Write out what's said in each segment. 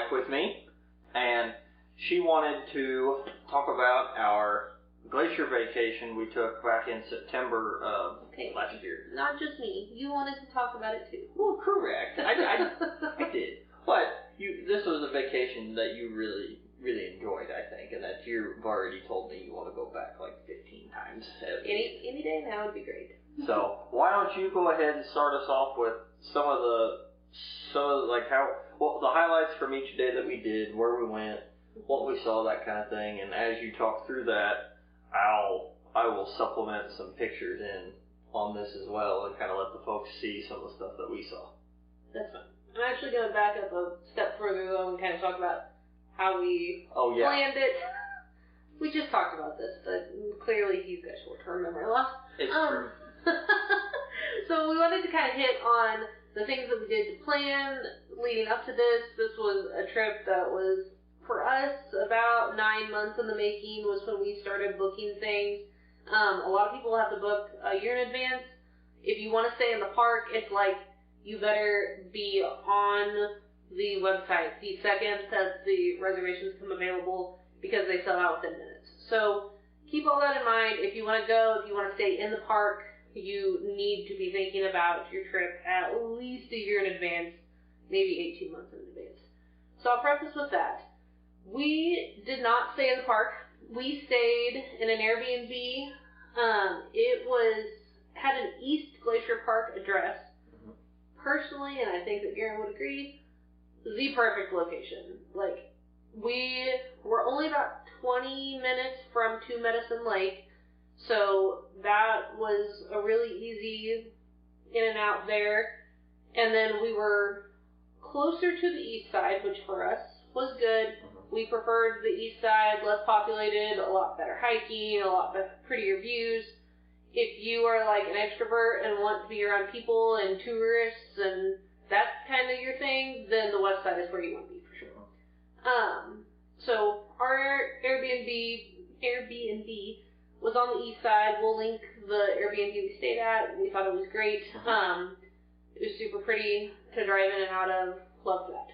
wife with me, and she wanted to talk about our glacier vacation we took back in September of last year. Not just me. You wanted to talk about it too. Well, correct. I did. But this was a vacation that you really, really enjoyed, I think, and that you've already told me you want to go back like 15 times. Any day now would be great. So why don't you go ahead and start us off with some of the highlights from each day that we did, where we went, what we saw, that kind of thing. And as you talk through that, I will supplement some pictures in on this as well and kind of let the folks see some of the stuff that we saw. That's fine. I'm actually going to back up a step further though and kind of talk about how we planned it. We just talked about this, but clearly he's got short-term memory loss. It's true. So we wanted to kind of hit on the things that we did to plan leading up to this. This was a trip that was, for us, about 9 months in the making was when we started booking things. A lot of people have to book a year in advance. If you want to stay in the park, it's like you better be on the website the second that the reservations come available because they sell out within minutes. So keep all that in mind. If you want to go, if you want to stay in the park, you need to be thinking about your trip at least a year in advance, maybe 18 months in advance. So I'll preface with that. We did not stay in the park. We stayed in an Airbnb. It had an East Glacier Park address. Personally, and I think that Garen would agree, the perfect location. Like, we were only about 20 minutes from Two Medicine Lake, so that was a really easy in and out there. And then we were closer to the east side, which for us was good. We preferred the east side, less populated, a lot better hiking, a lot better, prettier views. If you are like an extrovert and want to be around people and tourists and that's kind of your thing, then the west side is where you want to be for sure. So our Airbnb was on the east side. We'll link the Airbnb we stayed at. We thought it was great. It was super pretty to drive in and out of. Loved that.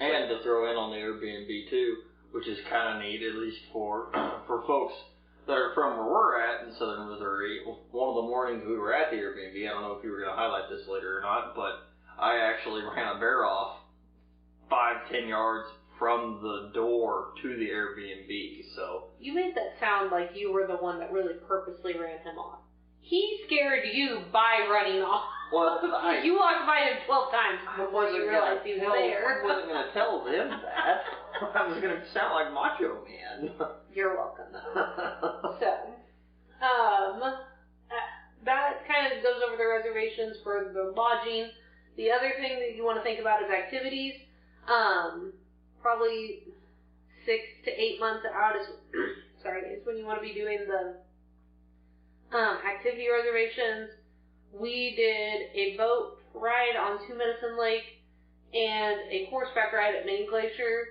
And to throw in on the Airbnb too, which is kind of neat, at least for folks that are from where we're at in southern Missouri. One of the mornings we were at the Airbnb, I don't know if you were going to highlight this later or not, but I actually ran a bear off 5-10 yards from the door to the Airbnb. So you made that sound like you were the one that really purposely ran him off. He scared you by running off. Well, you walked by him 12 times before you realized he was there. I wasn't going to tell them that. I was going to sound like Macho Man. You're welcome. So, that kind of goes over the reservations for the lodging. The other thing that you want to think about is activities. Probably 6 to 8 months out is when you want to be doing the activity reservations. We did a boat ride on Two Medicine Lake and a horseback ride at Mini Glacier.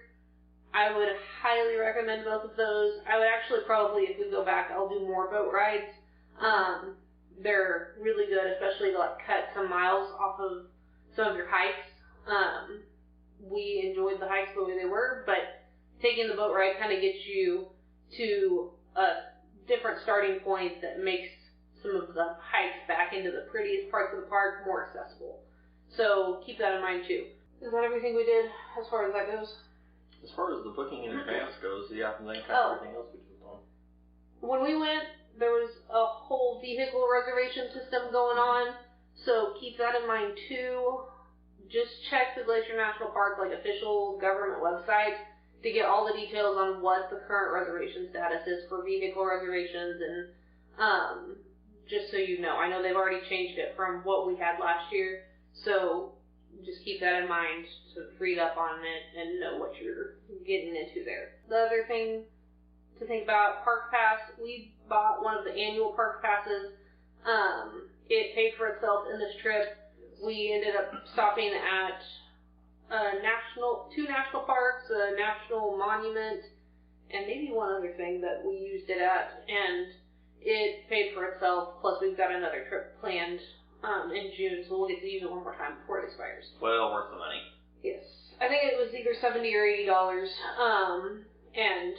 I would highly recommend both of those. I would actually probably, if we go back, I'll do more boat rides. They're really good, especially to like cut some miles off of some of your hikes. We enjoyed the hikes the way they were, but taking the boat ride kind of gets you to a different starting point that makes some of the hikes back into the prettiest parts of the park more accessible. So keep that in mind too. Is that everything we did as far as that goes? As far as the booking in advance goes, yeah, and then kind of everything else we just on. When we went, there was a whole vehicle reservation system going on, so keep that in mind too. Just check the Glacier National Park, like official government website, to get all the details on what the current reservation status is for vehicle reservations, and just so you know. I know they've already changed it from what we had last year, so just keep that in mind to read up on it and know what you're getting into there. The other thing to think about, Park Pass. We bought one of the annual Park Passes. It paid for itself in this trip. We ended up stopping at two national parks, a national monument, and maybe one other thing that we used it at, and it paid for itself. Plus, we've got another trip planned in June, so we'll get to use it one more time before it expires. Well, worth the money. Yes. I think it was either $70 or $80, and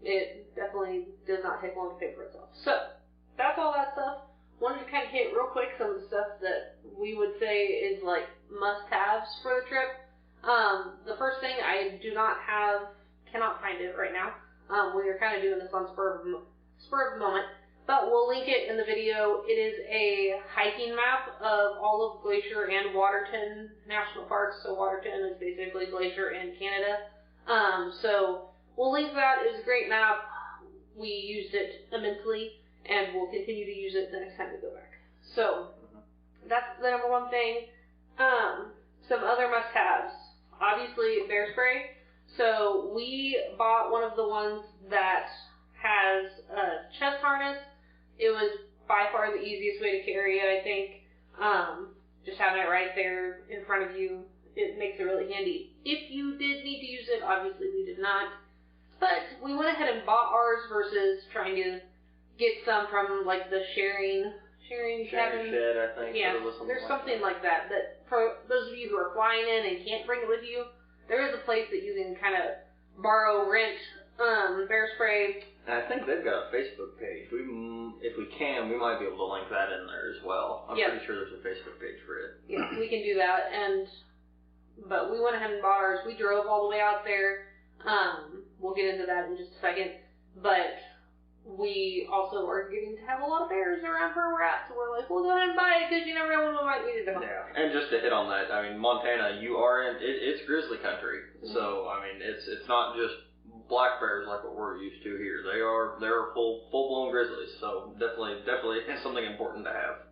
it definitely does not take long to pay for itself. So, that's all that stuff. Wanted to kind of hit real quick some of the stuff that we would say is like must-haves for the trip. The first thing, I cannot find it right now. We are kind of doing this on spur of the moment, but we'll link it in the video. It is a hiking map of all of Glacier and Waterton National Parks. So Waterton is basically Glacier in Canada. So we'll link that. It was a great map. We used it immensely, and we'll continue to use it the next time we go back. So that's the number one thing. Some other must-haves. Obviously, bear spray. So we bought one of the ones that has a chest harness. It was by far the easiest way to carry it, I think. Just having it right there in front of you, it makes it really handy. If you did need to use it, obviously we did not. But we went ahead and bought ours versus trying to get some from like the sharing cabin. Shed, I think. Yeah, there's something like that. That for those of you who are flying in and can't bring it with you, there is a place that you can kind of borrow, rent bear spray. And I think they've got a Facebook page. If we can, we might be able to link that in there as well. I'm pretty sure there's a Facebook page for it. Yeah, we can do that. But we went ahead and bought ours. We drove all the way out there. We'll get into that in just a second. But we also are getting to have a lot of bears around where we're at, so we're like, we'll go ahead and buy it because you never know when we might need it. Yeah, and just to hit on that, I mean, Montana, you are in it's grizzly country, so I mean, it's not just black bears like what we're used to here. They're full blown grizzlies, so definitely it's something important to have.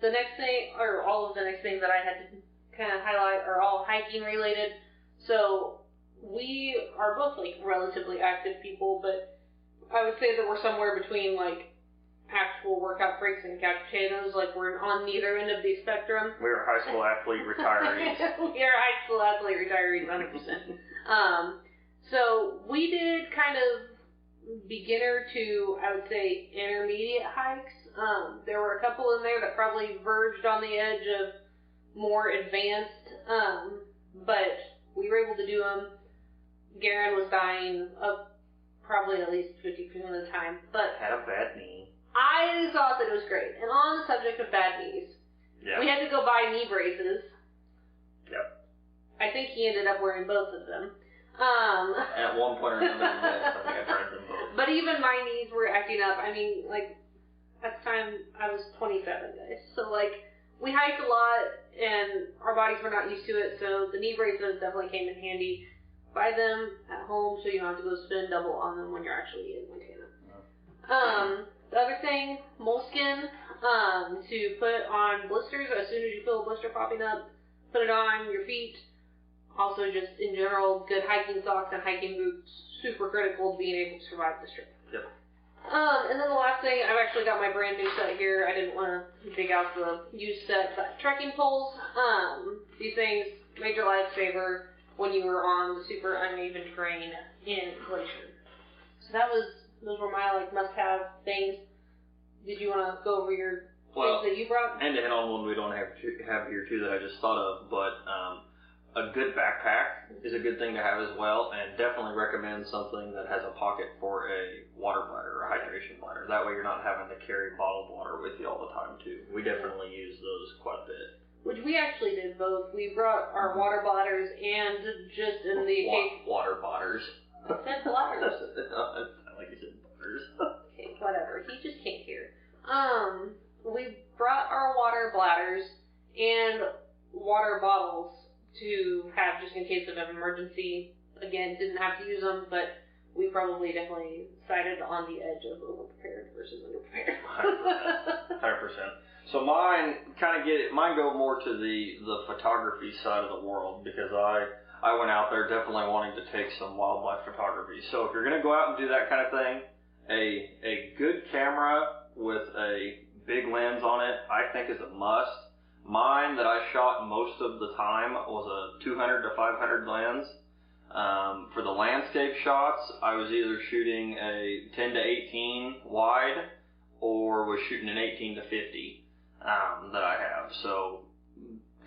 The next thing, or all of the next things that I had to kind of highlight are all hiking related. So we are both like relatively active people, but I would say that we're somewhere between like actual workout freaks and couch potatoes. Like we're on neither end of the spectrum. We're high school athlete retirees. We are high school athlete retirees, 100%. So we did kind of beginner to, I would say, intermediate hikes. There were a couple in there that probably verged on the edge of more advanced, but we were able to do them. Garen was dying of probably at least 50% of the time, but had a bad knee. I thought that it was great. And on the subject of bad knees, we had to go buy knee braces. Yep. I think he ended up wearing both of them. At one point or another, yes, I think I tried them both. But even my knees were acting up. I mean, like, at the time, I was 27, guys. So, like, we hiked a lot, and our bodies were not used to it, so the knee braces definitely came in handy. Buy them at home so you don't have to go spend double on them when you're actually in Montana. The other thing, moleskin, to put on blisters as soon as you feel a blister popping up. Put it on your feet. Also, just in general, good hiking socks and hiking boots, super critical to being able to survive this trip. Yep. And then the last thing, I've actually got my brand new set here. I didn't want to dig out the used set, but trekking poles. These things, major lifesaver when you were on the super uneven terrain in Glacier. So those were my like must-have things. Did you want to go over your things that you brought? And to hit on one we don't have here too that I just thought of, but a good backpack is a good thing to have as well, and definitely recommend something that has a pocket for a water bladder or a hydration bladder. That way you're not having to carry bottled water with you all the time too. We definitely use those quite a bit. Which we actually did both. We brought our water bladders and just in the case... Water bladders. I said bladders. I like you said bladders. Okay, whatever. He just can't hear. We brought our water bladders and water bottles to have just in case of an emergency. Again, didn't have to use them, but we probably definitely sided on the edge of overprepared versus underprepared. 100%. So mine go more to the photography side of the world, because I went out there definitely wanting to take some wildlife photography. So if you're going to go out and do that kind of thing, a good camera with a big lens on it, I think is a must. Mine that I shot most of the time was a 200 to 500 lens. For the landscape shots, I was either shooting a 10 to 18 wide or was shooting an 18 to 50 that I have. So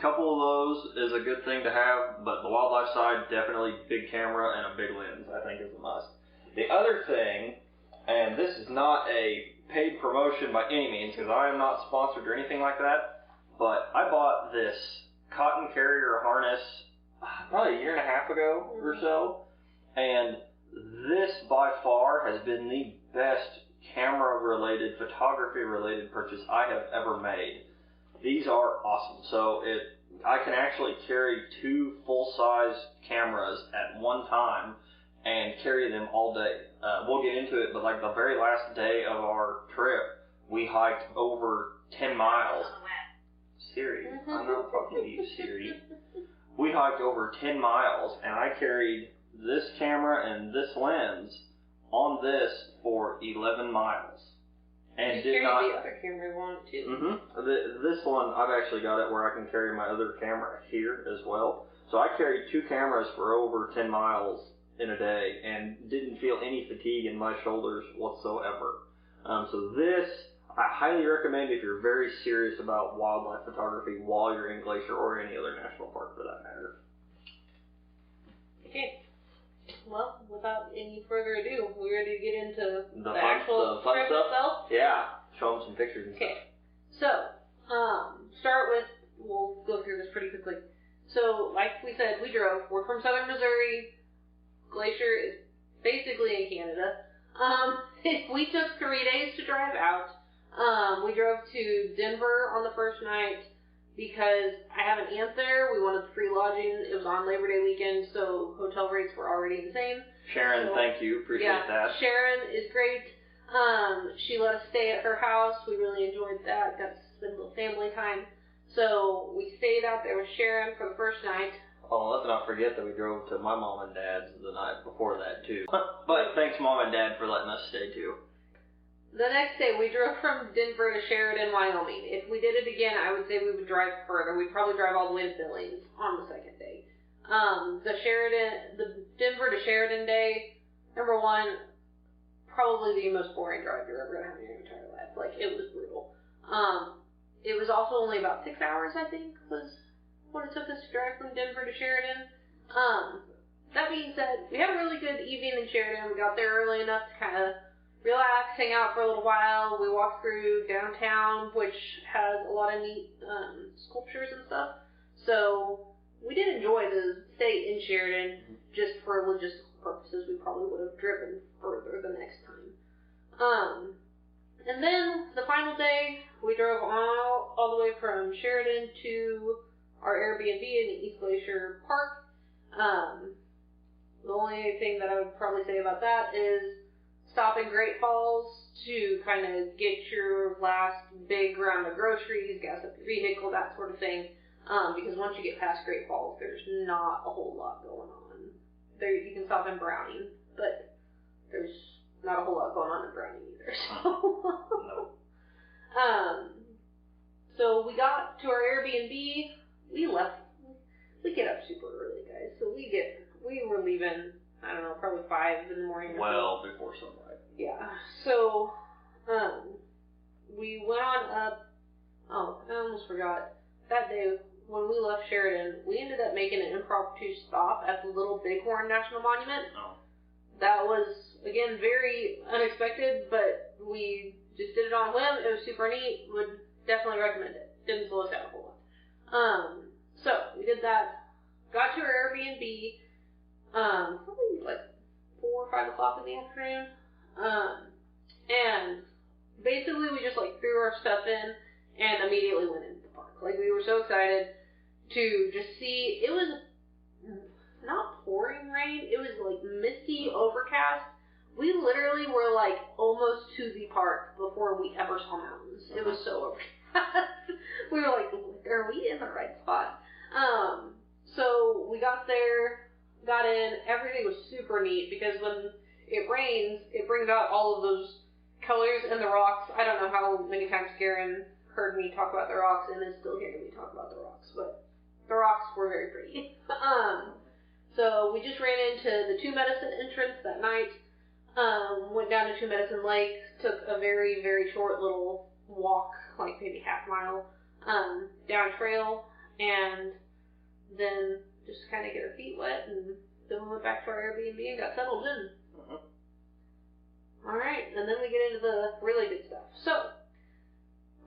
couple of those is a good thing to have, but the wildlife side, definitely big camera and a big lens, I think is a must. The other thing, and this is not a paid promotion by any means, because I am not sponsored or anything like that, but I bought this cotton carrier harness probably a year and a half ago or so, and this by far has been the best camera-related, photography-related purchase I have ever made. These are awesome. So I can actually carry 2 full-size cameras at one time and carry them all day. We'll get into it, but like the very last day of our trip, we hiked over 10 miles. Siri, I'm not talking to you, Siri. We hiked over 10 miles, and I carried this camera and this lens on this for 11 miles. And you did not. The other camera you wanted too. This one, I've actually got it where I can carry my other camera here as well. So I carried 2 cameras for over 10 miles in a day and didn't feel any fatigue in my shoulders whatsoever. So this, I highly recommend if you're very serious about wildlife photography while you're in Glacier or any other national park for that matter. Okay. Well, without any further ado, we ready to get into the fun actual trip stuff? itself? Yeah. Show them some pictures and stuff. So, start with, we'll go through this pretty quickly. So, like we said, we drove. We're from southern Missouri. Glacier is basically in Canada. We took 3 days to drive out. We drove to Denver on the first night because I have an aunt there. We wanted free lodging. It was on Labor Day weekend, so hotel rates were already insane. Sharon, thank you. Appreciate that. Sharon is great. She let us stay at her house. We really enjoyed that. Got to spend a little family time. So we stayed out there with Sharon for the first night. Oh, let's not forget that we drove to my mom and dad's the night before that, too. But thanks, Mom and Dad, for letting us stay, too. The next day, we drove from Denver to Sheridan, Wyoming. If we did it again, I would say we would drive further. We'd probably drive all the way to Billings on the second day. The Denver to Sheridan day, number one, probably the most boring drive you're ever going to have in your entire life. Like, it was brutal. It was also only about 6 hours, I think, was what it took us to drive from Denver to Sheridan. That being said, we had a really good evening in Sheridan. We got there early enough to kind of relax, hang out for a little while. We walked through downtown, which has a lot of neat sculptures and stuff. So we did enjoy the stay in Sheridan. Just for logistical purposes, we probably would have driven further the next time. And then the final day, we drove all the way from Sheridan to our Airbnb in the East Glacier Park. The only thing that I would probably say about that is stop in Great Falls to kind of get your last big round of groceries, gas up your vehicle, that sort of thing. Because once you get past Great Falls, there's not a whole lot going on. There, you can stop in Browning, but there's not a whole lot going on in Browning either. So, so we got to our Airbnb. We left. We get up super early, guys. So we were leaving, I don't know, probably 5 in the morning. Well, before sunlight. Yeah. So, we went on up. Oh, I almost forgot. That day, when we left Sheridan, we ended up making an impromptu stop at the Little Bighorn National Monument. Oh. That was, again, very unexpected, but we just did it on a whim. It was super neat. Would definitely recommend it. Didn't slow us down a whole lot. So, we did that. Got to our Airbnb, probably like 4 or 5 o'clock in the afternoon. And basically we just like threw our stuff in and immediately went into the park. Like, we were so excited to just see. It was not pouring rain. It was like misty, overcast. We literally were like almost to the park before we ever saw mountains. It was so overcast. We were like, are we in the right spot? So we got there, got in. Everything was super neat because when it rains, it brings out all of those colors in the rocks. I don't know how many times Karen heard me talk about the rocks and is still hearing me talk about the rocks, but the rocks were very pretty. So we just ran into the Two Medicine entrance that night, went down to Two Medicine Lake, took a very, very short little walk, like maybe half mile, down a trail, and then just kind of get our feet wet, and then we went back to our Airbnb and got settled in. All right, and then we get into the really good stuff. So,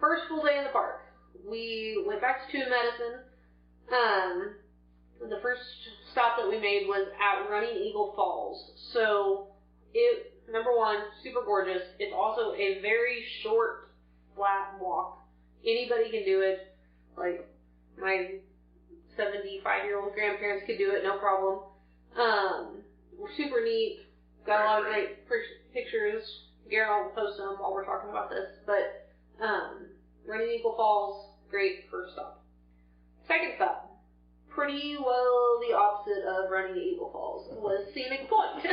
first full day in the park. We went back to Tune Medicine. The first stop that we made was at Running Eagle Falls. So, number one, super gorgeous. It's also a very short, flat walk. Anybody can do it. Like, my 75-year-old grandparents could do it, no problem. Super neat. Got a lot of great pictures. Garrett will post them while we're talking about this. But, Running Eagle Falls, great first stop. Second stop, pretty well the opposite of Running Eagle Falls, was Scenic Point.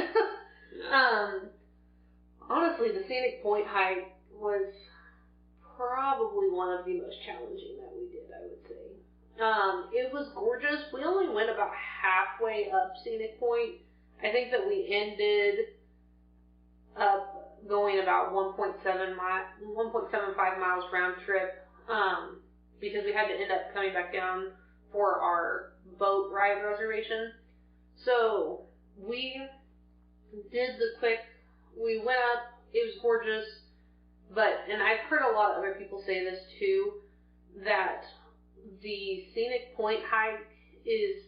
Honestly, the Scenic Point hike was probably one of the most challenging that we did, I would say. It was gorgeous. We only went about halfway up Scenic Point. I think that we ended up going about 1.75 miles round trip, because we had to end up coming back down for our boat ride reservation. So we we went up, it was gorgeous, and I've heard a lot of other people say this too, that the Scenic Point hike is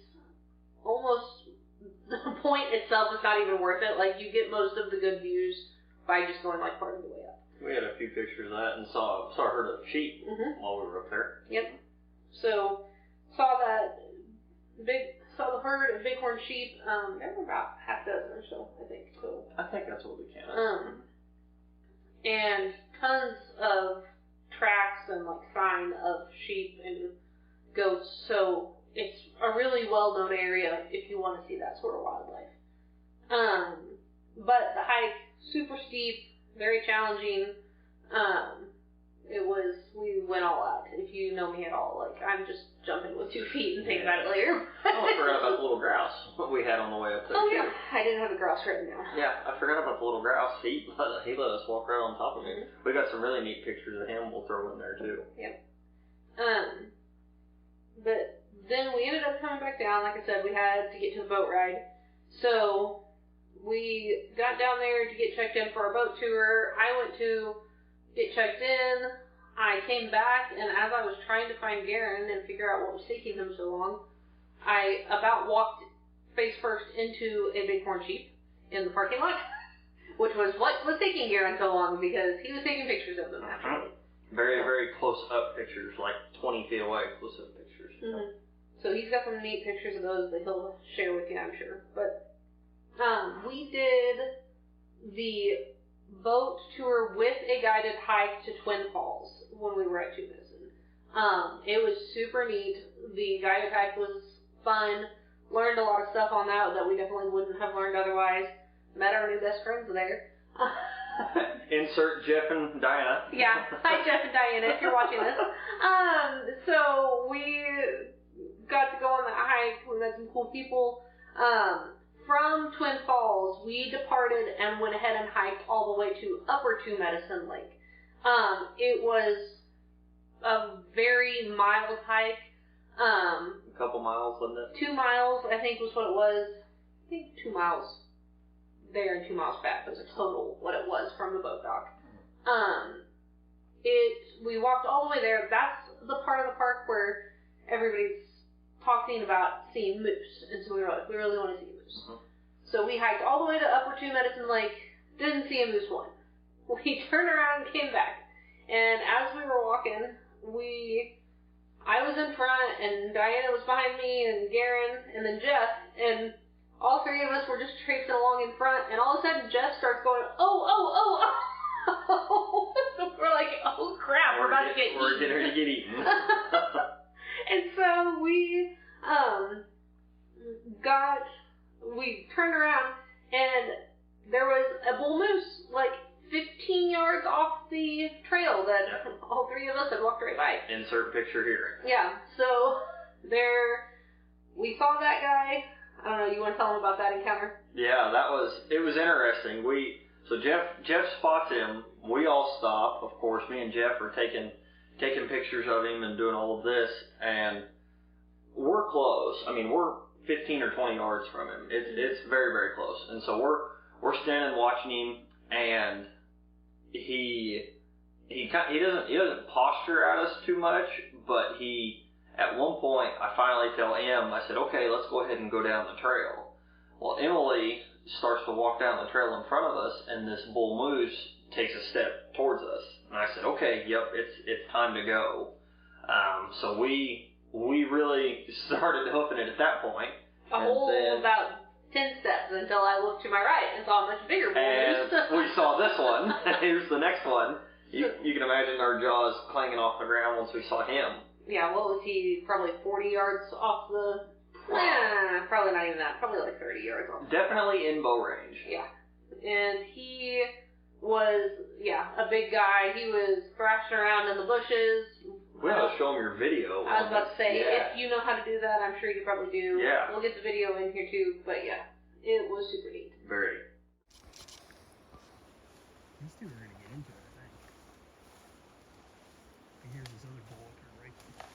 almost, the point itself is not even worth it. Like, you get most of the good views by just going like part of the way up. We had a few pictures of that and saw a herd of sheep while we were up there. Yep. So, saw the herd of bighorn sheep. There were about half a dozen or so, I think. So I think that's what we counted. And tons of tracks and like sign of sheep and goats. So it's a really well-known area if you want to see that sort of wildlife. But the hike, super steep, very challenging. We went all out. If you know me at all, like, I'm just jumping with 2 feet and think about it later. I almost forgot about the little grouse we had on the way up there. Oh, yeah. I didn't have a grouse written down. Yeah, I forgot about the little grouse. He let us walk right on top of him. We got some really neat pictures of him we'll throw in there, too. Yep. But then we ended up coming back down. Like I said, we had to get to the boat ride. So we got down there to get checked in for our boat tour. I went to get checked in. I came back, and as I was trying to find Garen and figure out what was taking him so long, I about walked face first into a bighorn sheep in the parking lot, which was what was taking Garen so long, because he was taking pictures of them, actually. Very, very close-up pictures, like 20 feet away, close-up pictures. So he's got some neat pictures of those that he'll share with you, I'm sure. But we did the boat tour with a guided hike to Twin Falls when we were at Tune Medicine. It was super neat. The guided hike was fun. Learned a lot of stuff on that we definitely wouldn't have learned otherwise. Met our new best friends there. Insert Jeff and Diana. Yeah. Hi, Jeff and Diana, if you're watching this. So we got to go on that hike. We met some cool people. From Twin Falls, we departed and went ahead and hiked all the way to Upper Tune Medicine Lake. It was a very mild hike. A couple miles, wasn't it? 2 miles, I think, was what it was. I think 2 miles there and 2 miles back was a total what it was from the boat dock. We walked all the way there. That's the part of the park where everybody's talking about seeing moose, and so we were like, we really want to see moose. So we hiked all the way to Upper Tune Medicine Lake, didn't see a moose one. We turned around and came back, and as we were walking, I was in front, and Diana was behind me, and Garen, and then Jeff, and all 3 of us were just traipsing along in front, and all of a sudden Jeff starts going, oh. We're like, oh crap, we're about to get eaten. We're getting ready to get eaten. And so we turned around, and there was a bull moose, like 15 yards off the trail that all 3 of us had walked right by. Insert picture here. Yeah, so we saw that guy. I don't know, you want to tell him about that encounter? Yeah, it was interesting. So Jeff spots him. We all stop. Of course, me and Jeff are taking pictures of him and doing all of this. And we're close. I mean, we're 15 or 20 yards from him. It's very, very close. And so we're standing watching him, and he doesn't posture at us too much, but at one point, I finally tell Em, I said, okay, let's go ahead and go down the trail. Well, Emily starts to walk down the trail in front of us, and this bull moose takes a step towards us. And I said, okay, yep, it's time to go. So we really started hoofing it at that point. About 10 steps until I looked to my right and saw a much bigger bull moose. And we saw this one. Here's the next one. You can imagine our jaws clanging off the ground once we saw him. Yeah, what was he? Probably 40 yards off the... probably not even that. Probably like 30 yards off. Definitely in bow range. Yeah. And he was, a big guy. He was thrashing around in the bushes. We ought to show him your video. I was about to say, if you know how to do that, I'm sure you probably do. Yeah. We'll get the video in here too, but yeah, it was super neat. Very. These two are going to get into it, I think. And here's this other bull up here right there.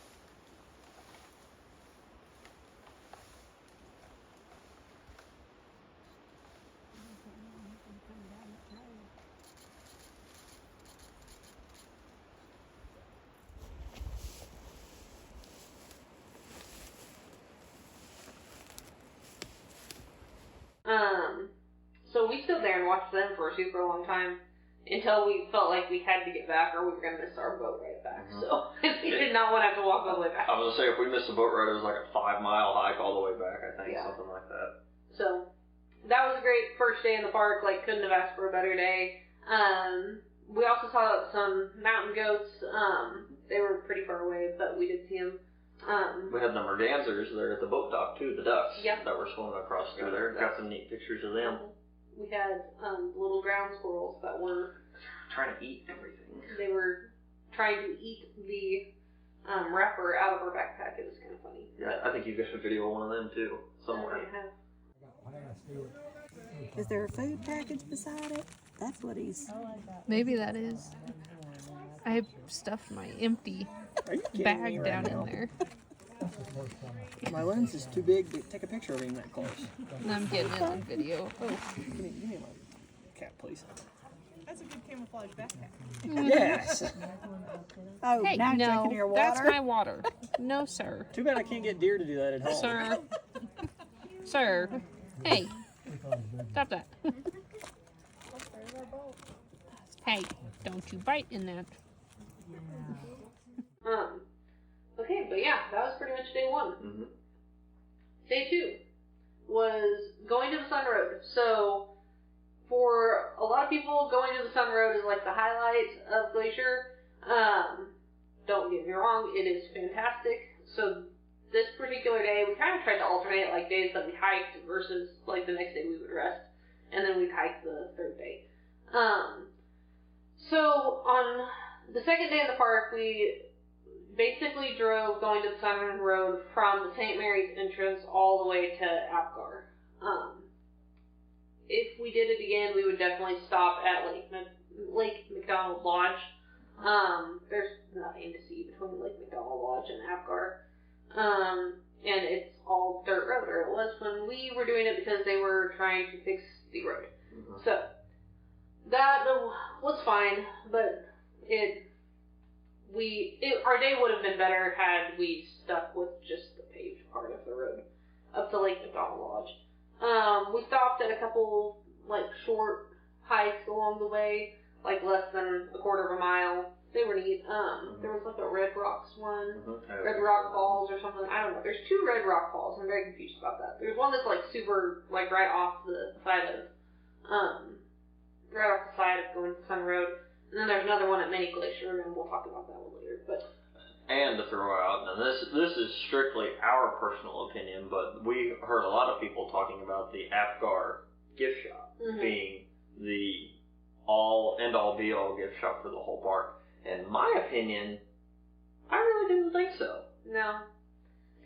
So we stood there and watched them for a super long time until we felt like we had to get back or we were going to miss our boat ride back. Mm-hmm. So we did not want to have to walk all the way back. I was going to say, if we missed the boat ride, it was like a 5-mile hike all the way back, I think, something like that. So that was a great first day in the park. Like, couldn't have asked for a better day. We also saw some mountain goats. They were pretty far away, but we did see them. We had the mergansers there at the boat dock too, the ducks that were swimming across through there. Got some neat pictures of them. We had little ground squirrels that were trying to eat everything. They were trying to eat the wrapper out of our backpack. It was kind of funny. Yeah, I think you've got a video of one of them too, somewhere. Is there a food package beside it? That's what he's... Maybe that is. I stuffed my empty bag down in there. My lens is too big to take a picture of him that close. I'm getting it on video. Oh. Give me my cap, please. That's a good camouflage backpack. Yes! Oh, Hey, now no, drinking your water? that's my water. No, sir. Too bad I can't get deer to do that at home. Sir. Sir. Hey. Stop that. Hey, don't you bite in that. Okay, but yeah, that was pretty much day one. Mm-hmm. Day two was going to the Sun Road. So, for a lot of people, going to the Sun Road is like the highlight of Glacier. Don't get me wrong, it is fantastic. So, this particular day, we kind of tried to alternate like days that we hiked versus like the next day we would rest. And then we'd hike the third day. So, on the second day of the park, we basically drove going to the Sun Road from the St. Mary's entrance all the way to Apgar. If we did it again, we would definitely stop at Lake McDonald Lodge. There's nothing to see between Lake McDonald Lodge and Apgar. And it's all dirt road, or it was when we were doing it because they were trying to fix the road. Mm-hmm. So, that was fine, but our day would have been better had we stuck with just the paved part of the road up to Lake McDonald Lodge. We stopped at a couple like short hikes along the way, like less than a quarter of a mile. They were neat. There was like a Red Rocks one, Red Rock Falls or something. I don't know. There's 2 Red Rock Falls. I'm very confused about that. There's one that's like super like right off the side of going to Sun Road. And then there's another one at Mini Glacier, and we'll talk about that one later. And to throw out, now this is strictly our personal opinion, but we heard a lot of people talking about the Apgar gift shop being the end-all be-all gift shop for the whole park. In my opinion, I really didn't think so. No.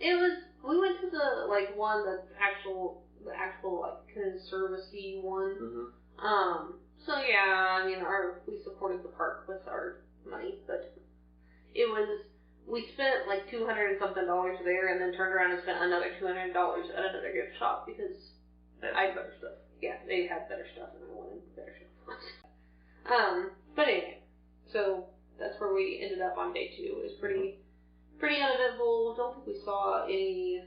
We went to the, like, one that's the actual, like, conservancy one. Mm-hmm. So yeah, I mean, we supported the park with our money, but we spent like $200 and something there, and then turned around and spent another $200 at another gift shop because They had better stuff. Yeah, they had better stuff, and I wanted better stuff. But anyway, so that's where we ended up on day 2. It was pretty uneventful. Don't think we saw any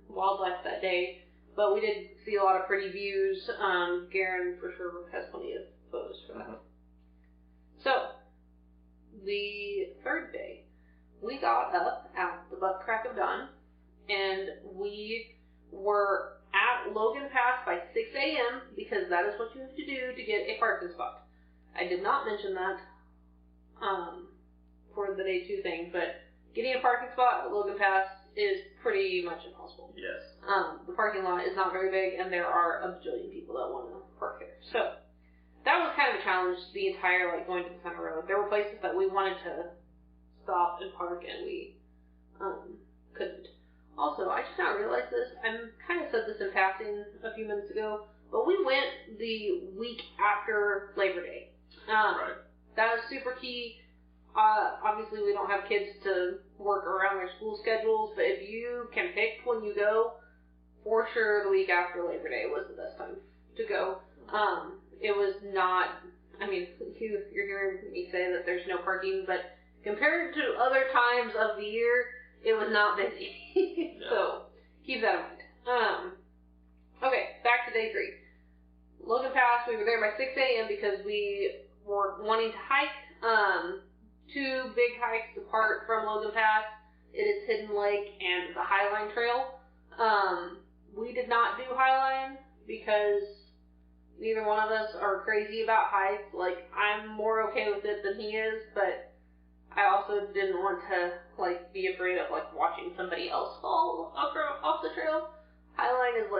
wildlife that day, but we did see a lot of pretty views. Garen for sure has plenty of photos for that. So, the 3rd day, we got up at the butt crack of dawn, and we were at Logan Pass by 6 a.m. because that is what you have to do to get a parking spot. I did not mention that for the day 2 thing, but getting a parking spot at Logan Pass is pretty much impossible. Yes. The parking lot is not very big, and there are a bajillion people that want to park there. So that was kind of a challenge the entire going to the center road. There were places that we wanted to stop and park, and we couldn't. Also, I just now realized this. I kind of said this in passing a few minutes ago, but we went the week after Labor Day. Right. That is super key. Obviously, we don't have kids to work around their school schedules, but if you can pick when you go, for sure the week after Labor Day was the best time to go. It was not, you're hearing me say that there's no parking, but compared to other times of the year, it was not busy. Yeah. So, keep that in mind. Okay, back to day 3. Logan Pass, we were there by 6 a.m. because we were wanting to hike. 2 big hikes apart from Logan Pass. It is Hidden Lake and the Highline Trail. We did not do Highline because neither one of us are crazy about hikes. I'm more okay with it than he is, but I also didn't want to be afraid of watching somebody else fall off the trail. Highline is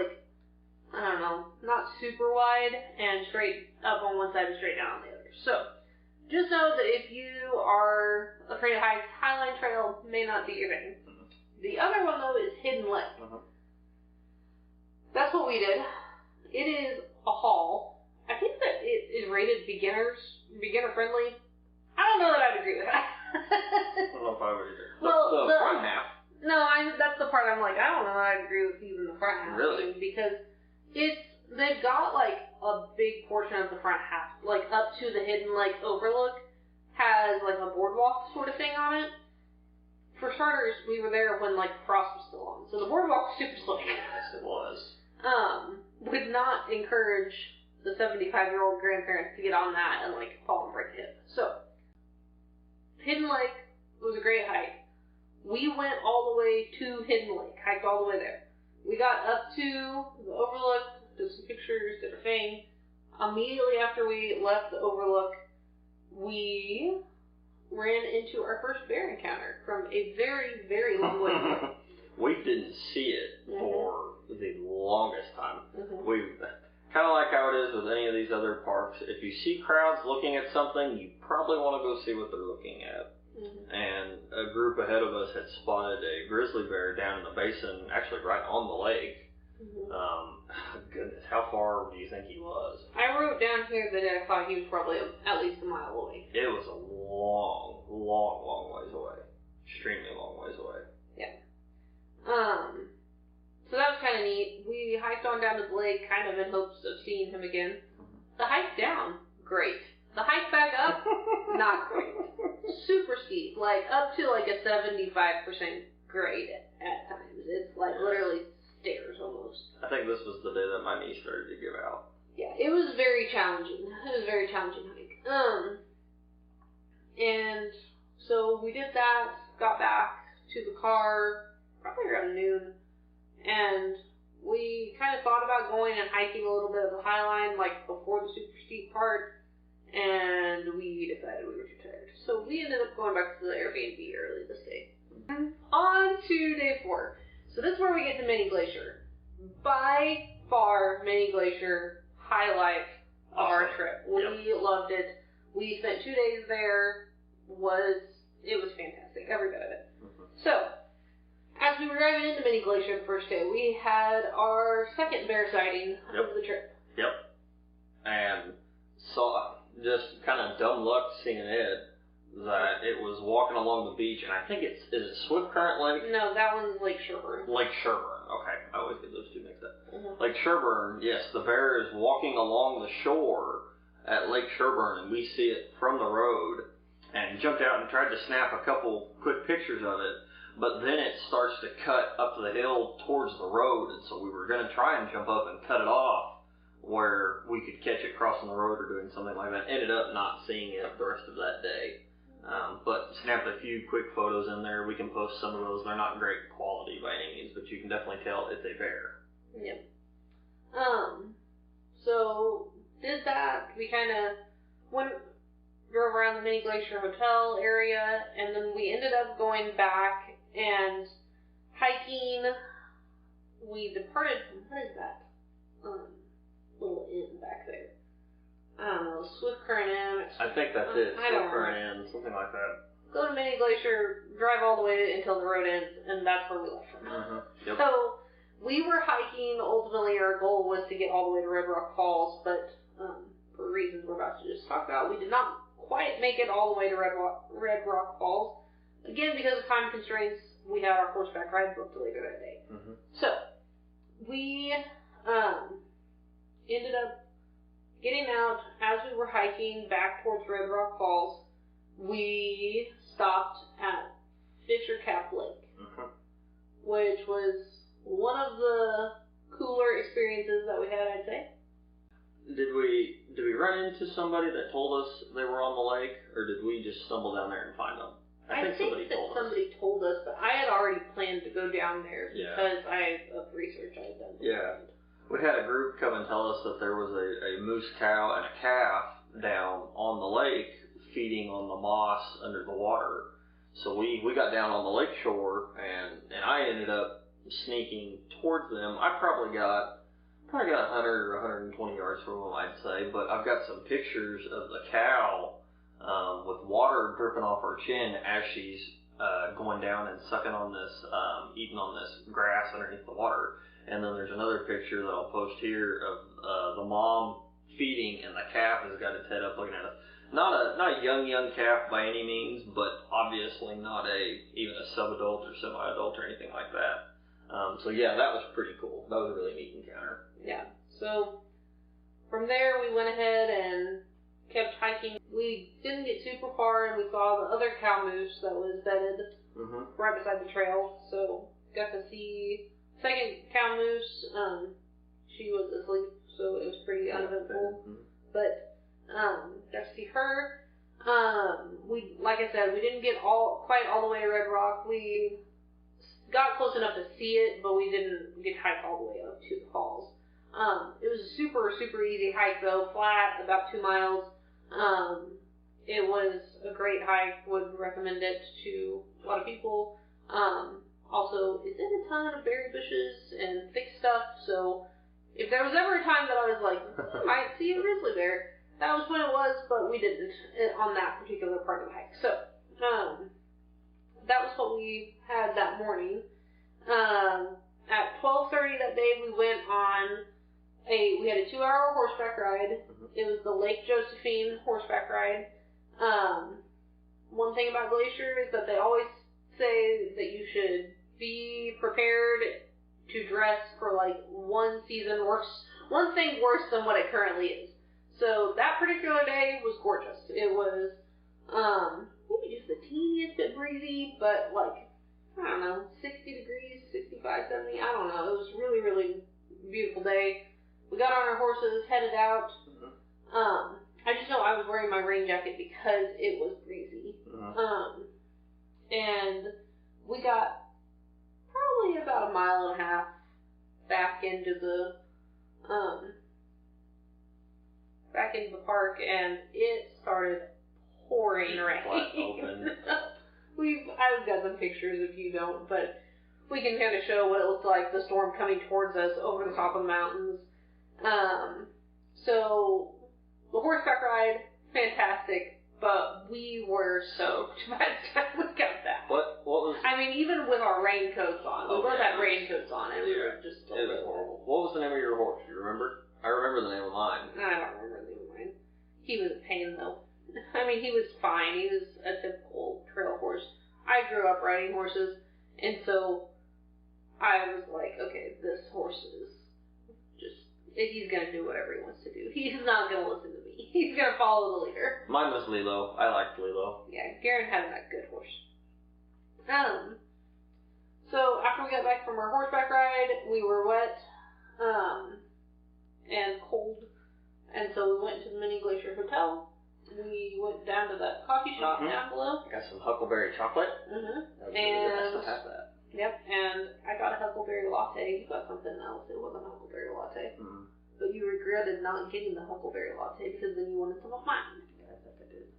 I don't know, not super wide and straight up on one side and straight down on the other. So just know that if you are afraid of heights, Highline Trail may not be your thing. The other one though is Hidden Lake. That's what we did. It is a haul. I think that it is rated beginner friendly. I don't know that I'd agree with that. I don't know if I would either. Well, the front half. No, that's the part I'm I don't know that I'd agree with even the front half. Really? Because they've got a big portion of the front half, up to the Hidden Lake overlook, has a boardwalk sort of thing on it. For starters, we were there when frost was still on, so the boardwalk was super slippery. Yes, it was. Would not encourage the 75-year-old grandparents to get on that and fall and break a hip. So, Hidden Lake was a great hike. We went all the way to Hidden Lake, hiked all the way there. We got up to the overlook, did some pictures, did a thing. Immediately after we left the overlook, we ran into our first bear encounter from a very, very long way away. We didn't see it for the longest time. We kind of like how it is with any of these other parks. If you see crowds looking at something, you probably want to go see what they're looking at. And a group ahead of us had spotted a grizzly bear down in the basin, actually right on the lake. Goodness, how far do you think he was? I wrote down here that I thought he was probably at least a mile away. It was a long, long, long ways away. Extremely long ways away. Yeah. So that was kind of neat. We hiked on down to the lake, kind of in hopes of seeing him again. The hike down, great. The hike back up, not great. Super steep, up to a 75% grade at times. It's literally stairs almost. I think this was the day that my knee started to give out. Yeah, it was very challenging. It was a very challenging hike. And so we did that, got back to the car probably around noon, and we kind of thought about going and hiking a little bit of the Highline, before the super steep part, and we decided we were too tired. So we ended up going back to the Airbnb early this day. On to day 4. So this is where we get to Mini Glacier. By far, Mini Glacier highlights our trip. We loved it. We spent 2 days there. It was fantastic, every bit of it. So, as we were driving into Mini Glacier the first day, we had our second bear sighting of the trip. And saw, just kind of dumb luck seeing it. that it was walking along the beach, and I think is it Swift Current Lake? No, that one's Lake Sherburne. Lake Sherburne, okay. I always get those two mixed up. Mm-hmm. Lake Sherburne, yes, the bear is walking along the shore at Lake Sherburne, and we see it from the road, and jumped out and tried to snap a couple quick pictures of it, but then it starts to cut up the hill towards the road, and so we were going to try and jump up and cut it off where we could catch it crossing the road or doing something like that. Ended up not seeing it the rest of that day. But snapped a few quick photos in there. We can post some of those. They're not great quality by any means, but you can definitely tell it's a bear. Yep. So did that. We kind of drove around the Mini Glacier Hotel area, and then we ended up going back and hiking. We departed from, what is that? Little inn back there. I don't know, Swift Current Inn. I think that's it. I don't Swift Current Inn, something like that. Go to Mini Glacier, drive all the way until the road ends, and that's where we left from. Mm-hmm. Yep. So we were hiking. Ultimately, our goal was to get all the way to Red Rock Falls, but for reasons we're about to just talk about, we did not quite make it all the way to Red Rock Falls. Again, because of time constraints, we had our horseback ride booked later that day. Mm-hmm. So we ended up getting out as we were hiking back towards Red Rock Falls. We stopped at Fisher Cap Lake, which was one of the cooler experiences that we had, I'd say. Did we run into somebody that told us they were on the lake, or did we just stumble down there and find them? I think somebody told us, but I had already planned to go down there because of research I had done. Yeah. We had a group come and tell us that there was a moose cow and a calf down on the lake feeding on the moss under the water. So we got down on the lake shore, and I ended up sneaking towards them. I probably got 100 or 120 yards from them, I'd say, but I've got some pictures of the cow with water dripping off her chin as she's going down and sucking on this, eating on this grass underneath the water. And then there's another picture that I'll post here of the mom feeding, and the calf has got its head up looking at us. Not a young calf by any means, but obviously not even a sub-adult or semi-adult or anything like that. So yeah, that was pretty cool. That was a really neat encounter. Yeah. So from there we went ahead and kept hiking. We didn't get super far, and we saw the other cow moose that was bedded right beside the trail. So got to see second cow moose. She was asleep, so it was pretty uneventful. But got to see her. We, like I said, we didn't get quite all the way to Red Rock. We got close enough to see it, but we didn't get to hike all the way up to the falls. It was a super, super easy hike though, flat, about 2 miles. It was a great hike, would recommend it to a lot of people. Also, it's in a ton of berry bushes and thick stuff, so if there was ever a time that I was like, we might see a grizzly bear, that was when it was, but we didn't on that particular part of the hike. So, that was what we had that morning. At 12:30 that day, we went on we had a 2-hour horseback ride. It was the Lake Josephine horseback ride. One thing about Glacier is that they always say that you should be prepared to dress for like one thing worse than what it currently is. So that particular day was gorgeous. It was maybe just the teeniest bit breezy, but like, I don't know, 60 degrees, 65, 70, I don't know. It was really, really beautiful day. We got on our horses, headed out. I just know I was wearing my rain jacket because it was breezy. And we got probably about 1.5 miles back into the park, and it started pouring rain. I've got some pictures if you don't, but we can kind of show what it looked like, the storm coming towards us over the top of the mountains. So the horseback ride, fantastic, but we were soaked by the time we got back. What was? I mean, even with our raincoats on, we both had raincoats on, and we were just it was horrible. What was the name of your horse? Do you remember? I remember the name of mine. I don't remember the name of mine. He was a pain though. I mean, he was fine. He was a typical trail horse. I grew up riding horses, and so I was like, okay, this horse is just, he's going to do whatever he wants to do. He's not going to listen to me. He's going to follow the leader. Mine was Lilo. I liked Lilo. Yeah, Garen had a good horse. So after we got back from our horseback ride, we were wet, and cold, and so we went to the Mini Glacier Hotel. We went down to that coffee shop down below. I got some huckleberry chocolate. Mm-hmm. I still have that. Yep, and I got a huckleberry latte. You got something else. It wasn't a huckleberry latte. Mm. But you regretted not getting the huckleberry latte because then you wanted some of mine. I think I did.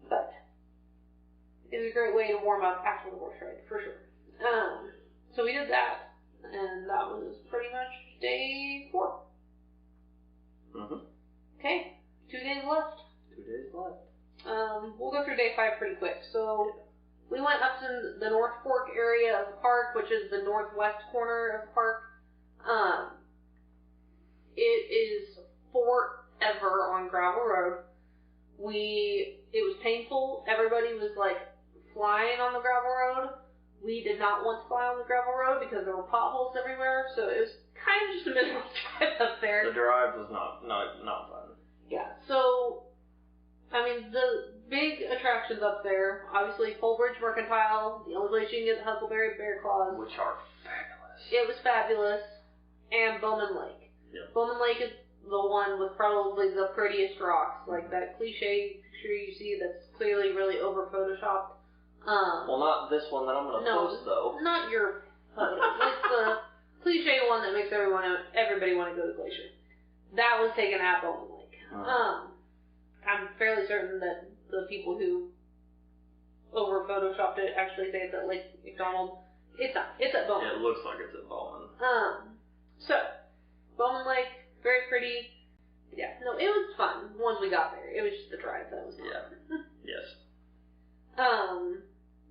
But it was a great way to warm up after the horse ride, for sure. So we did that, and that was pretty much day 4. Mm-hmm. Okay, 2 days left. 2 days left. We'll go through day 5 pretty quick. So we went up to the North Fork area of the park, which is the northwest corner of the park. It is forever on gravel road. It was painful. Everybody was like flying on the gravel road. We did not want to fly on the gravel road because there were potholes everywhere, so it was kind of just a miserable drive up there. The drive was not fun. Yeah, so, I mean, the big attractions up there, obviously, Fullbridge Mercantile, the only place you can get the Huckleberry Bear Claws. Which are fabulous. It was fabulous. And Bowman Lake. Yep. Bowman Lake is the one with probably the prettiest rocks, like that cliche picture you see that's clearly really over-photoshopped. Well, not this one that I'm going to post, though. Not your photo. Like the cliche one that makes everybody want to go to Glacier. That was taken at Bowman Lake. I'm fairly certain that the people who over-photoshopped it actually say it's at Lake McDonald. It's not. It's at Bowman. Yeah, it looks like it's at Bowman. So, Bowman Lake, very pretty. Yeah, no, it was fun once we got there. It was just the drive that was fun. Yeah. Yes.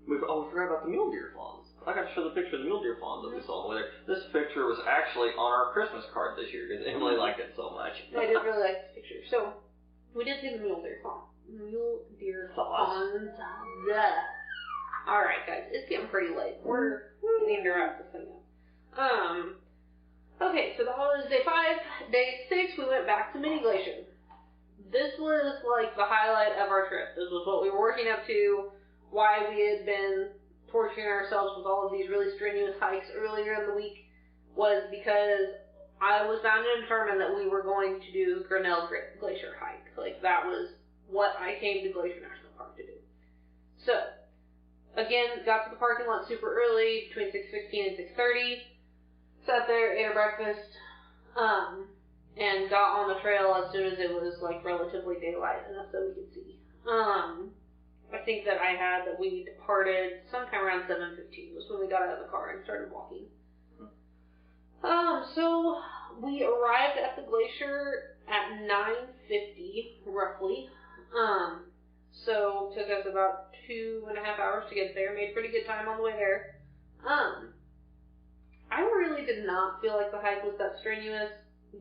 We forgot about the mule deer fawns. I got to show the picture of the mule deer fawns that we saw over there. This picture was actually on our Christmas card this year because Emily liked it so much. I did really like this picture. So, we did see the mule deer fawn. Mule deer fawns. Alright, guys, it's getting pretty late. We're needing to wrap this thing up. Okay, so that was day 5. Day 6, we went back to Mini Glacier. This was like the highlight of our trip. This was what we were working up to, why we had been torturing ourselves with all of these really strenuous hikes earlier in the week, was because I was bound and determined that we were going to do Grinnell Glacier hike. Like, that was what I came to Glacier National Park to do. So, again, got to the parking lot super early, between 6:15 and 6:30. Sat there, ate our breakfast, and got on the trail as soon as it was, like, relatively daylight enough that we could see. I think that we departed sometime around 7:15 was when we got out of the car and started walking. So we arrived at the glacier at 9:50, roughly. So took us about 2.5 hours to get there. Made pretty good time on the way there. I really did not feel like the hike was that strenuous.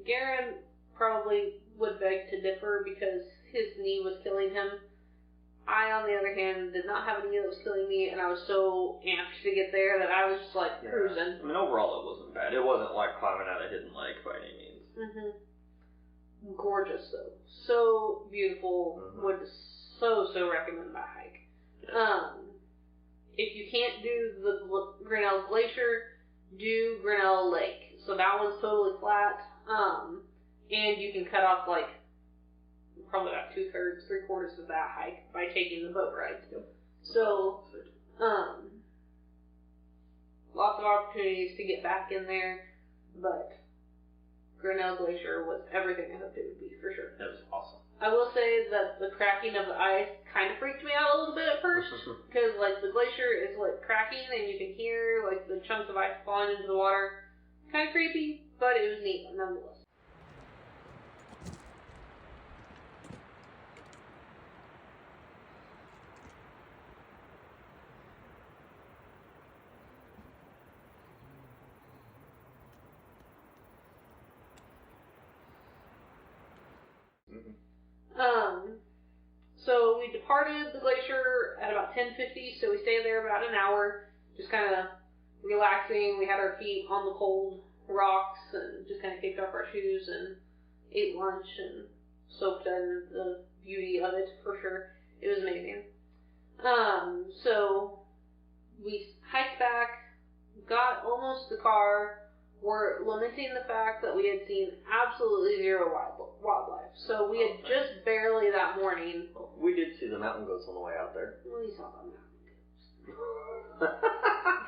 Garen probably would beg to differ because his knee was killing him. I, on the other hand, did not have a knee that was killing me, and I was so amped to get there that I was just, like, cruising. I mean, overall, it wasn't bad. It wasn't like climbing out a hidden lake by any means. Mm-hmm. Gorgeous, though. So beautiful. Mm-hmm. Would so recommend that hike. Yes. If you can't do the Grinnell Glacier, do Grinnell Lake. So that one's totally flat, and you can cut off, like, probably about 2/3, 3/4 of that hike by taking the boat ride. So, lots of opportunities to get back in there, but Grinnell Glacier was everything I hoped it would be, for sure. It was awesome. I will say that the cracking of the ice kind of freaked me out a little bit at first, because, like, the glacier is, like, cracking, and you can hear, like, the chunks of ice falling into the water. Kind of creepy, but it was neat, nonetheless. So we started the glacier at about 10:50, so we stayed there about an hour, just kind of relaxing. We had our feet on the cold rocks and just kind of kicked off our shoes and ate lunch and soaked in the beauty of it for sure. It was amazing. So we hiked back, got almost to the car. We're lamenting the fact that we had seen absolutely zero wildlife. So we had just barely that morning. We did see the mountain goats on the way out there. Well, you saw the mountain goats.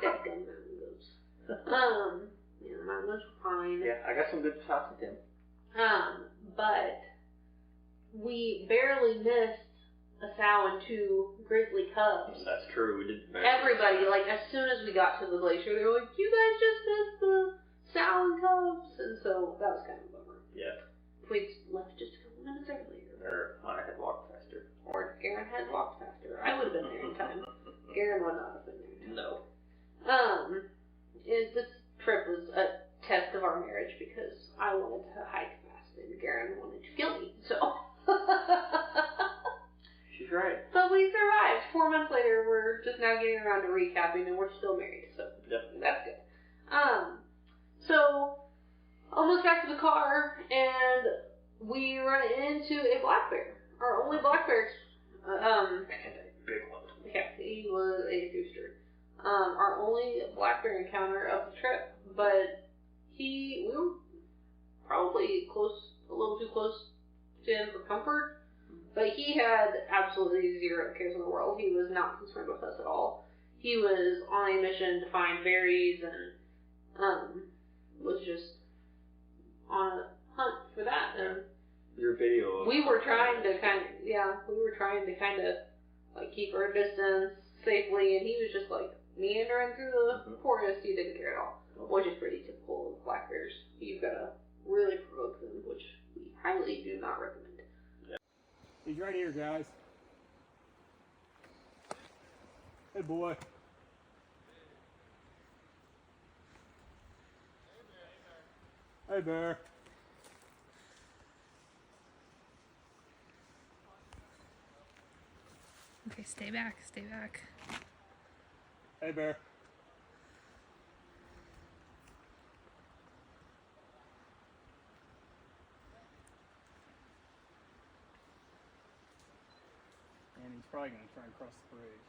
Dead mountain goats. Yeah, the mountain goats were fine. Yeah, I got some good shots of them. But we barely missed a sow and 2 grizzly cubs. That's true. We did. Everybody, like, as soon as we got to the glacier, they were like, "You guys just missed the sow and cubs," and so that was kind of a bummer. Yeah. If we'd left just a couple minutes earlier. Or I had walked faster. Or Garen had walked faster. I would have been there in time. Garen would not have been there in time. No. This trip was a test of our marriage because I wanted to hike fast and Garen wanted to kill me, so. She's right. But we survived. 4 months later, we're just now getting around to recapping, and we're still married, so that's good. So, almost back to the car, and we run into a black bear. Our only black bear. And a big one. Yeah, he was a rooster. Our only black bear encounter of the trip, but we were probably a little too close to him for comfort. But he had absolutely zero cares in the world. He was not concerned with us at all. He was on a mission to find berries and was just on a hunt for that. And your video. we were trying to kind of like keep our distance safely, and he was just like meandering through the forest. He didn't care at all, which is pretty typical of black bears. You've got to really provoke them, which we highly do not recommend. He's right here, guys. Hey, boy. Hey, bear. Okay, stay back, stay back. Hey, bear. And he's probably going to try and cross the bridge.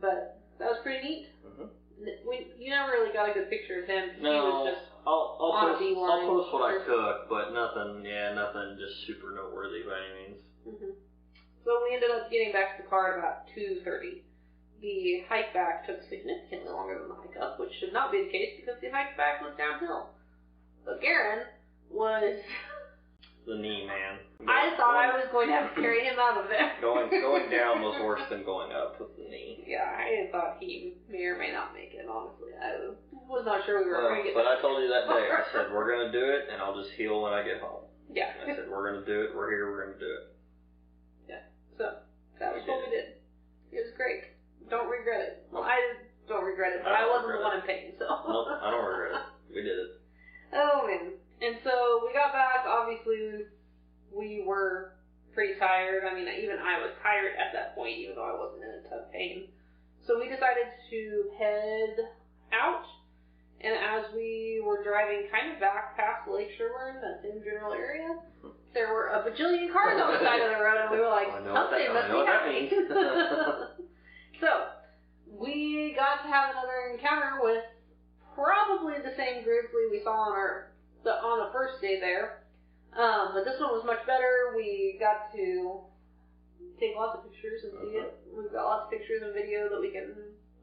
But that was pretty neat. You never really got a good picture of him. No, he was just I'll beeline. post what I cook, but nothing just super noteworthy by any means. So we ended up getting back to the car at about 2:30. The hike back took significantly longer than the hike up, which should not be the case because the hike back was downhill. But Garen was... The knee, man. I thought I was going to have to carry him out of there. Going down was worse than going up with the knee. Yeah, I thought he may or may not make it, honestly. I was not sure we were going to get But I told you that day, I said, we're going to do it, and I'll just heal when I get home. Yeah. And I said, we're going to do it, we're here, we're going to do it. Yeah. So, that was what we did. It was great. Don't regret it. Well, I don't regret it, but I wasn't the one in pain, so. Nope, I don't regret it. We did it. Oh, man. And so we got back. Obviously, we were pretty tired. I mean, even I was tired at that point, even though I wasn't in a ton of pain. So we decided to head out. And as we were driving kind of back past Lake Sherburne, that same general area, there were a bajillion cars on the side of the road, and we were like, something must be happening. So we got to have another encounter with probably the same grizzly we saw on the first day there. But this one was much better. We got to take lots of pictures and see it. We've got lots of pictures and video that we can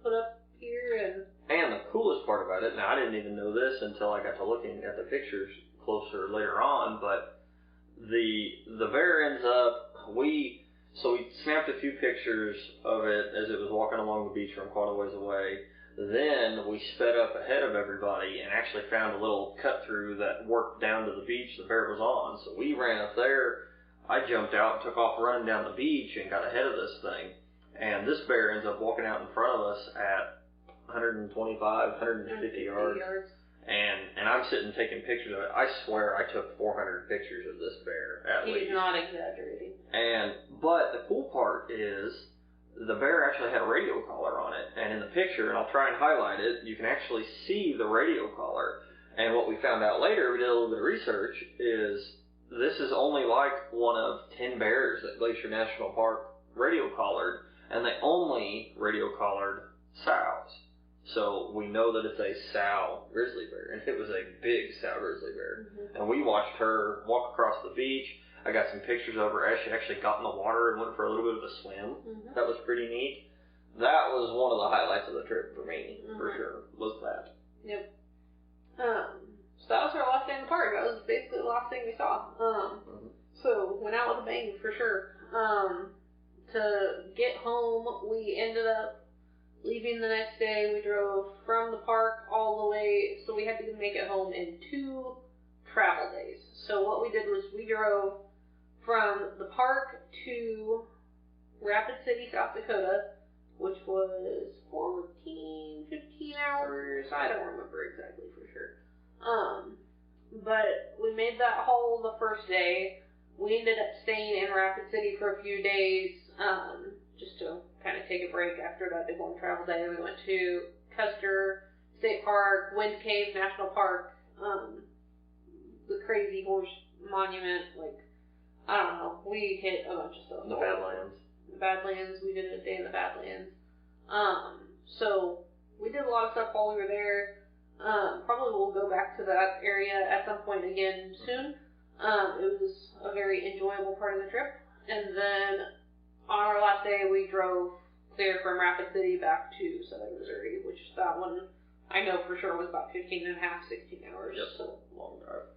put up here. And the coolest part about it, now I didn't even know this until I got to looking at the pictures closer later on, but the bear ends up, we snapped a few pictures of it as it was walking along the beach from quite a ways away. Then we sped up ahead of everybody and actually found a little cut through that worked down to the beach the bear was on. So we ran up there. I jumped out and took off running down the beach and got ahead of this thing. And this bear ends up walking out in front of us at 125, 150 yards. And I'm sitting taking pictures of it. I swear I took 400 pictures of this bear at least. He's not exaggerating. But the cool part is the bear actually had a radio collar on it. And in the picture, and I'll try and highlight it, you can actually see the radio collar. And what we found out later, we did a little bit of research, is this is only like one of 10 bears that Glacier National Park radio collared, and they only radio collared sows. So we know that it's a sow grizzly bear, and it was a big sow grizzly bear. And we watched her walk across the beach. I got some pictures of her as she actually got in the water and went for a little bit of a swim. That was pretty neat. That was one of the highlights of the trip for me, for sure, was that. Yep. So that was our last day in the park. That was basically the last thing we saw. So went out with a bang for sure. To get home, we ended up leaving the next day. We drove from the park all the way, so we had to make it home in 2 travel days. So what we did was we drove from the park to Rapid City, South Dakota, which was 14, 15 hours. I don't remember exactly for sure. But we made that haul the first day. We ended up staying in Rapid City for a few days, just to kind of take a break after that big long travel day. We went to Custer State Park, Wind Cave National Park, the Crazy Horse Monument, like, I don't know, we hit a bunch of stuff. The Badlands. The Badlands, we did a day in the Badlands. So we did a lot of stuff while we were there. Probably we'll go back to that area at some point again soon. It was a very enjoyable part of the trip. And then on our last day, we drove clear from Rapid City back to Southern Missouri, which that one I know for sure was about 15 and a half, 16 hours. Yep, so long drive.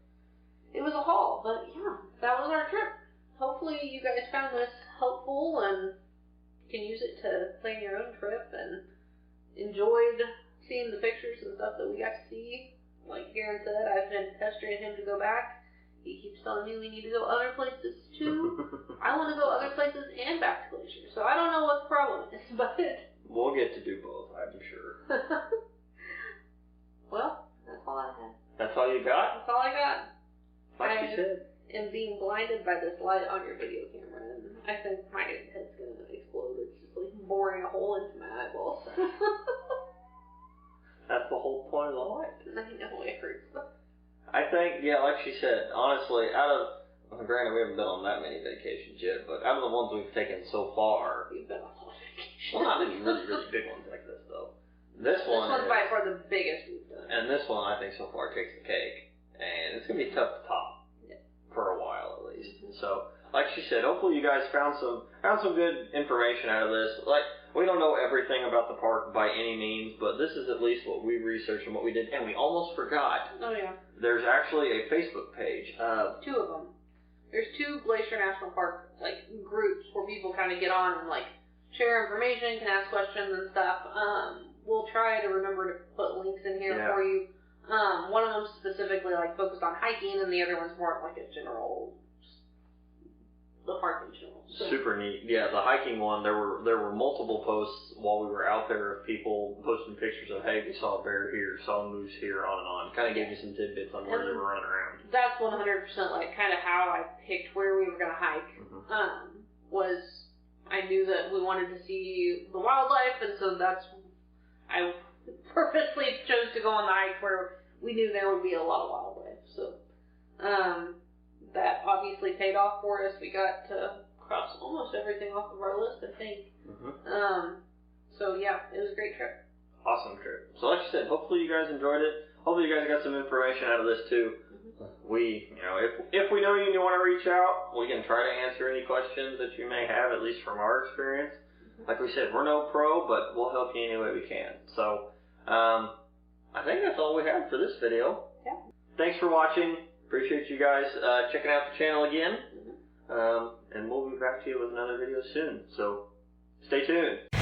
It was a haul, but yeah, that was our trip. Hopefully you guys found this helpful and can use it to plan your own trip and enjoyed seeing the pictures and stuff that we got to see. Like Garen said, I've been pestering him to go back. He keeps telling me we need to go other places too. I want to go other places and back to Glacier, so I don't know what the problem is, but we'll get to do both, I'm sure. Well, that's all I had. That's all you got? That's all I got. Like you said. Am being blinded by this light on your video camera, and I think my head's gonna explode. It's just like boring a hole into my eyeballs. That's the whole point of the light. I know, it hurts. I think, yeah, like she said, honestly, granted we haven't been on that many vacations yet, but out of the ones we've taken so far, We've been on a lot of vacations. well, not any really, really big ones like this, though. This one's by far the biggest we've done. And this one, I think, so far takes the cake. And it's going to be tough to top. Yeah. For a while, at least. So, like she said, hopefully you guys found some good information out of this. Like, we don't know everything about the park by any means, but this is at least what we researched and what we did. And we almost forgot. Oh, yeah. There's actually a Facebook page. 2 of them. There's 2 Glacier National Park, like, groups where people kind of get on and, like, share information, can ask questions and stuff. We'll try to remember to put links in here for you. One of them specifically, like, focused on hiking, and the other one's more like a general, the park in general. So. Super neat. Yeah, the hiking one, there were multiple posts while we were out there of people posting pictures of, hey, we saw a bear here, saw a moose here, on and on. Kind of gave you some tidbits on where they were running around. That's 100% like kind of how I picked where we were going to hike. Was I knew that we wanted to see the wildlife, and so I purposely chose to go on the hike where we knew there would be a lot of wildlife. So that obviously paid off for us. We got to cross almost everything off of our list, I think. So yeah, it was a great trip. Awesome trip. So like I said, hopefully you guys enjoyed it. Hopefully you guys got some information out of this too. We, if we know you and you want to reach out, we can try to answer any questions that you may have, at least from our experience. Like we said, we're no pro, but we'll help you any way we can. So, I think that's all we have for this video. Yeah. Thanks for watching. Appreciate you guys checking out the channel again. And we'll be back to you with another video soon. So, stay tuned.